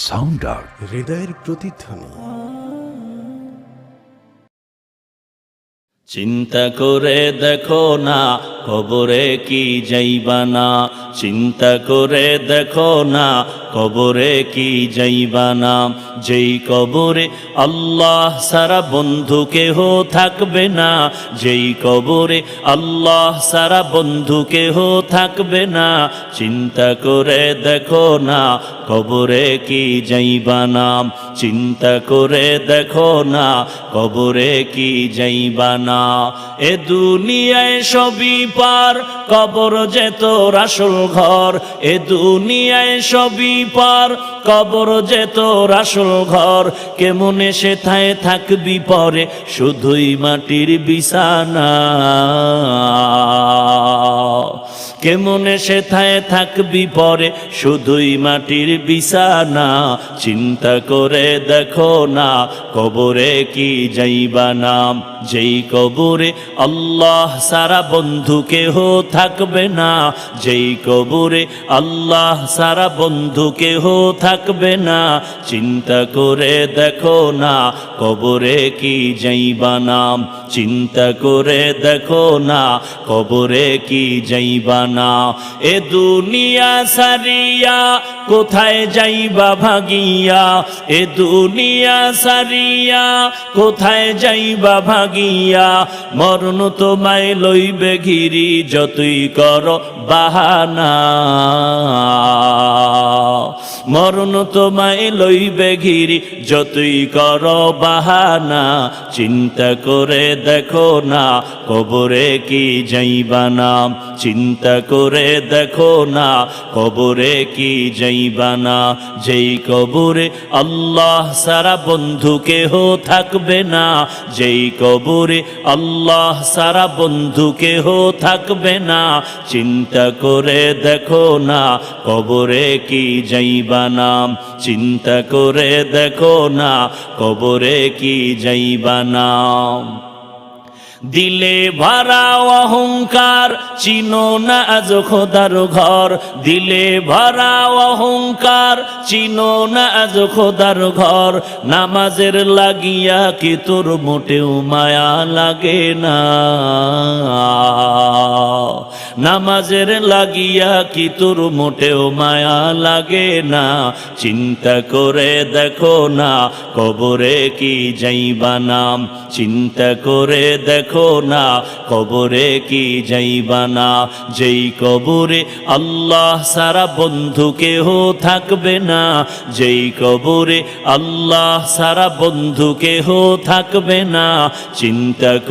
Sound out, হৃদয়ের প্রতিধ্বনি। চিন্তা করে দেখো না কবরে কি যাইবা না, চিন্তা করে দেখো না কবরে কি যাইবা না। যেই কবরে আল্লাহ সারা বন্ধু কেহ থাকবে না, যেই কবরে আল্লাহ সারা বন্ধু কেহ থাকবে না। চিন্তা করে দেখো না কবরে কি যাইবা না, চিন্তা করে দেখো না কবরে কি যাইবা না। এ দুনিয়ায় সবই পার, কবর যে তোর আসল ঘর। এ দুনিয়ায় সবই পার, কবর যে তোর আসল ঘর। কেমনে সেথায় থাকবি পরে, শুধুই মাটির বিছানা। কেমনে সেথায় থাকবি পরে, শুধুই মাটির বিছানা। চিন্তা করে দেখো না কবরে কি যাইবা না, যেই কবরে আল্লাহ সারা বন্ধু কেহ থাকবে না, যেই কবরে আল্লাহ সারা বন্ধু কেহ থাকবে না। চিন্তা করে দেখো না কবরে কি যাইবা না, চিন্তা করে দেখো না কবরে কি যাইবা না। এ দুনিয়া সারিয়া কোথায় যাইবা ভাগিয়া, এ দুনিয়া সারিয়া কোথায় যাইবা ভাগিয়া। মরণ তোমায় লইবে ঘিরি, যতই করো বাহানা। মরণ তোমায় লইবে ঘিরি, যতই করো বাহানা। চিন্তা করে দেখো না কবরে কি যাইবা না, চিন্তা করে দেখো না কবরে কি যাইবা না। যেই কবরে আল্লাহ সারা বন্ধু কেহ থাকবে না, যেই কবরে আল্লাহ সারা বন্ধু কেহ থাকবে না। চিন্তা করে দেখো না কবরে কি যাইবা না, চিন্তা করে দেখো না কবরে কি যাইবা না। দিলে ভরা অহংকার, চিনো না আজ খোদার ঘর। দিলে ভরা অহংকার, চিনো না আজ খোদার ঘর। নামাজের লাগিয়া কি তোর মোটেও মায়া লাগে না, নামাজের লাগিয়া কি তোর মোটেও মায়া লাগে না। চিন্তা করে দেখো না কবরে কি যাইবা না, চিন্তা করে দেখো না কবরে কি যাইবা না। যেই কবরে আল্লাহ সারা বন্ধু কেহ থাকবে না, যেই কবরে আল্লাহ সারা বন্ধু কেহ থাকবে না। চিন্তা